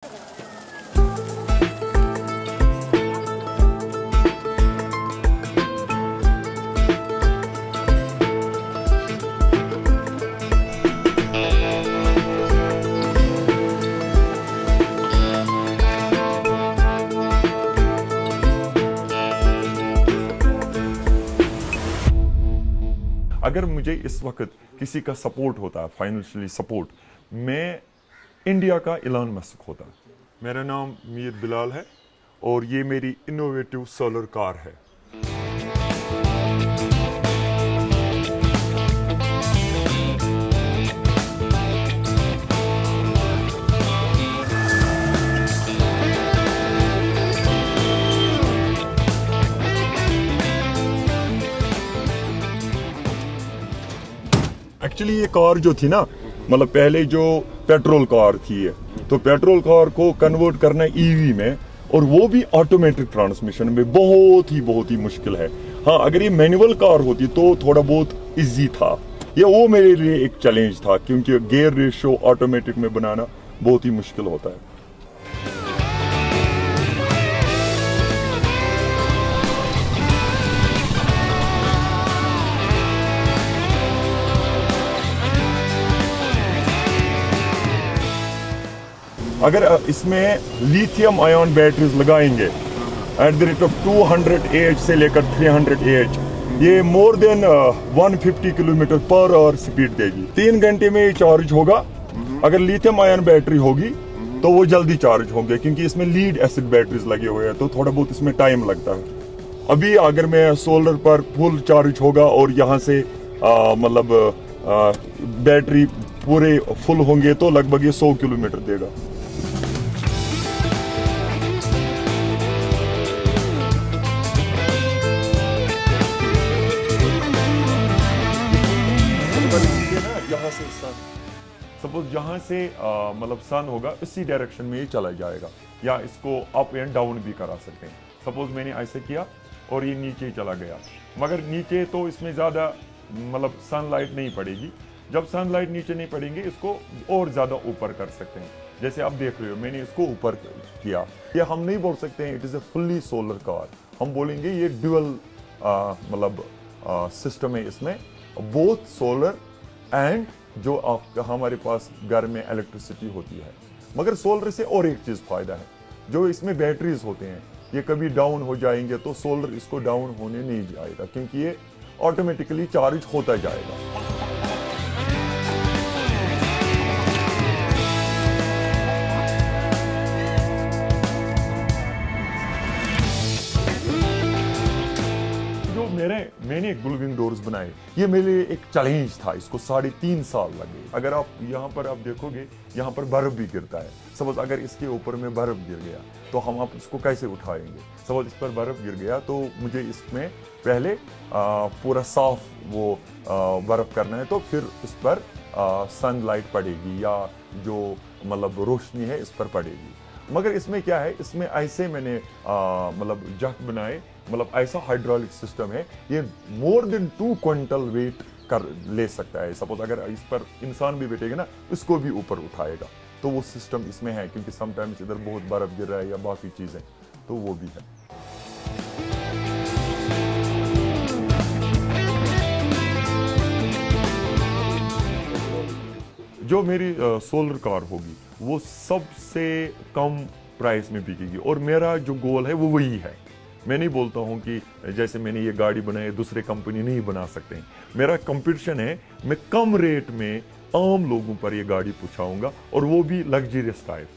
अगर मुझे इस वक्त किसी का सपोर्ट होता, फाइनेंशियली सपोर्ट, मैं इंडिया का इलॉन मस्क होता। मेरा नाम मीर बिलाल है और ये मेरी इनोवेटिव सोलर कार है। एक्चुअली ये कार जो थी ना, मतलब पहले जो पेट्रोल कार थी ये, तो पेट्रोल कार को कन्वर्ट करना ईवी में, और वो भी ऑटोमेटिक ट्रांसमिशन में बहुत ही मुश्किल है। हाँ, अगर ये मैनुअल कार होती तो थोड़ा बहुत इजी था। ये वो मेरे लिए एक चैलेंज था, क्योंकि गियर रेशियो ऑटोमेटिक में बनाना बहुत ही मुश्किल होता है। अगर इसमें लिथियम आयन बैटरीज लगाएंगे at the rate of 200 AH से लेकर 300 AH, ये more than 150 kilometre per hour speed देगी। 3 घंटे में ये चार्ज होगा। अगर लिथियम आयन बैटरी होगी तो वो जल्दी चार्ज होंगे, क्योंकि इसमें लीड एसिड बैटरीज लगे हुए हैं, तो थोड़ा बहुत इसमें टाइम लगता है। अभी अगर मैं सोलर पर फुल चार्ज होगा और यहाँ से बैटरी पूरे फुल होंगे तो लगभग ये 100 किलोमीटर देगा। यहाँ से सपोज यहाँ से मतलब सन होगा, इसी डायरेक्शन में ये चला जाएगा, या इसको अप एंड डाउन भी करा सकते हैं। सपोज मैंने ऐसे किया और ये नीचे चला गया, मगर नीचे तो इसमें ज़्यादा मतलब सनलाइट नहीं पड़ेगी। जब सनलाइट नीचे नहीं पड़ेंगे, इसको और ज़्यादा ऊपर कर सकते हैं। जैसे आप देख रहे हो, मैंने इसको ऊपर किया। ये हम नहीं बोल सकते हैं it is a fully solar car, हम बोलेंगे ये ड्यूअल सिस्टम है। इसमें बोथ सोलर एंड जो हमारे पास घर में इलेक्ट्रिसिटी होती है। मगर सोलर से और एक चीज़ फ़ायदा है, जो इसमें बैटरीज होते हैं, ये कभी डाउन हो जाएंगे तो सोलर इसको डाउन होने नहीं जाएगा, क्योंकि ये ऑटोमेटिकली चार्ज होता जाएगा। मैंने गुलविंग डोर्स बनाए, ये मेरे लिए एक चैलेंज था। इसको 3.5 साल लगे। अगर आप यहाँ पर आप देखोगे, यहाँ पर बर्फ भी गिरता है। सपोज अगर इसके ऊपर में बर्फ गिर गया तो हम आप इसको कैसे उठाएंगे। सपोज इस पर बर्फ गिर गया तो मुझे इसमें पहले पूरा साफ वो बर्फ करना है, तो फिर इस पर सनलाइट पड़ेगी या जो मतलब रोशनी है इस पर पड़ेगी। मगर इसमें क्या है, इसमें ऐसे मैंने मतलब जग बनाए, मतलब ऐसा हाइड्रोलिक सिस्टम है, ये मोर देन 2 क्विंटल वेट कर ले सकता है। सपोज अगर इस पर इंसान भी बैठेगा ना, इसको भी ऊपर उठाएगा, तो वो सिस्टम इसमें है। क्योंकि समटाइम्स इधर बहुत बर्फ गिर रहा है या बाकी चीज़ें, तो वो भी है। जो मेरी सोलर कार होगी वो सबसे कम प्राइस में बिकेगी, और मेरा जो गोल है वो वही है। मैं नहीं बोलता हूँ कि जैसे मैंने ये गाड़ी बनाई दूसरे कंपनी नहीं बना सकते हैं। मेरा कंपटीशन है, मैं कम रेट में आम लोगों पर ये गाड़ी पहुँचाऊँगा, और वो भी लग्जरियस टाइप।